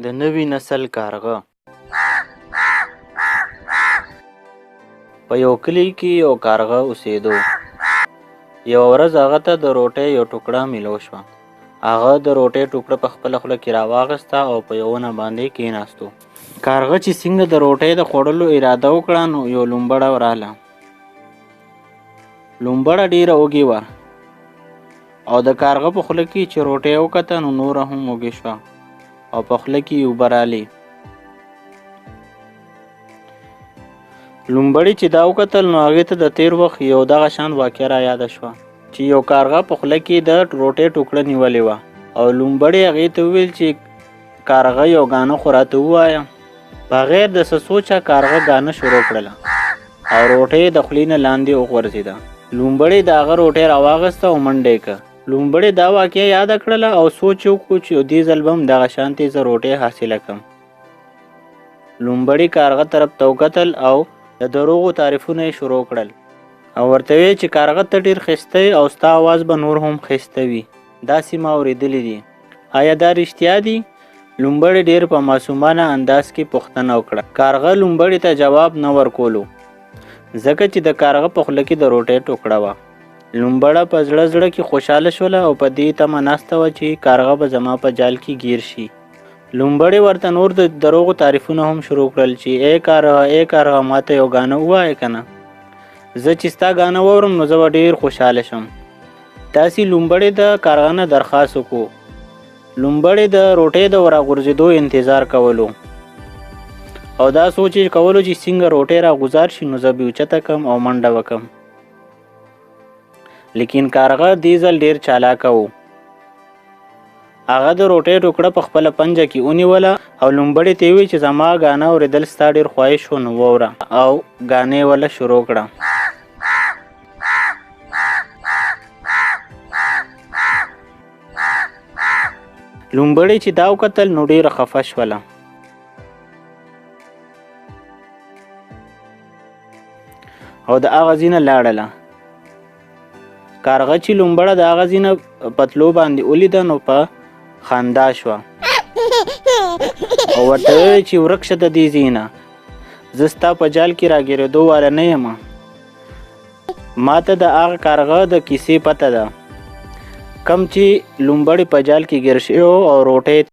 د نوي نسل کارغه. په یو کلي کې یو کارغه اوسېدو. یوه ورځ هغه ته د روټۍ یو ټوکړه میلو شوه. هغه د روټۍ ټوکړه په خپله خوله کې راواخیسته او په یو ونه باندې کېناستو. کارغه چې څنګه د روټۍ د خوړلو اراده وکړه نو یو لومبړه راله. لومبړه ډېره وږې وه او د کارغه په خوله کې چې روټۍ وکته نو نوره هم وږې شوه او په خوله کې یې اوبه رالې. لومبړې چې دا وکتل نو هغې ته د تېر وخت یو دغه شان واقعه را یاده شوه چې یو کارغه په خوله کې د روټۍ ټوکړه نیولې وه او لومبړې هغې ته وویل چې کارغه یو ګانه خو راته ووایه. بغیر د څه سوچه کارغه ګانه شروع کړله او روټۍ د خولې نه لاندې وغورځېده. لومبړې د هغه روټۍ راواخیسته او منډه یې کړه. لومبړې دا واقعه یاده کړله او سوچ یې وکړو چې دې ځل به هم دغه شانتې زه روټۍ حاصله کړم. لومبړې کارغه طرف ته وکتل او د دروغو تعریفونه یې شروع کړل او ورته ویې چې کارغه ته ډېر ښایسته او ستا اواز به نور هم ښایسته وي. داسې ما اورېدلي دي. آیا دا رښتیا دي؟ لومبړې ډېر په معصومانه انداز کې پوښتنه وکړه. کارغه لومبړې ته جواب نه ورکولو ځکه چې د کارغه په خوله کې د روټۍ ټوکړه وه. لومبړه په زړه زړه کې خوشحاله شوله او په دې تمه ناسته وه چې کارغه به زما په جال کې ګیر شي. لومبړې ورته نور د دروغو تعریفونه هم شروع کړل چې ای کارغه ما ته یو ګانه ووایه که نه. زه چې ستا ګانه واورم نو زه به ډېر خوشحاله شم. داسې لومبړې د کارغه نه درخواست وکړو. لومبړې د روټۍ د راغورځېدو انتظار کولو او دا سوچ یې کولو چې څنګه روټۍ راغوځار شي نو زه به اوچته کړم او منډه وکړم. لیکن کارغه دې ځل ډېر چالاکه و. هغه د روټۍ ټوکړه په خپله پنجه کې ونیوله او لومبړې ته یې وویل چې زما ګانه اورېدل ستا ډېر خواهش و نو واوره او ګانې وله شروع کړه. لومبړې چې دا وکتل نو ډېره خفه شوله او د هغه ځای نه لاړله. کارغه چې لومبړه د هغه ځای نه پتلو باندې ولیده نو په خندا شوه او ورته ویل چې ورک شه د دې ځای نه. زه ستا په جال کې راګېرېدو واله نه یم. ما ته د هغه کارغه د کیسې پته ده کم چې لومبړې په جال کې ګیر شوی او روټۍ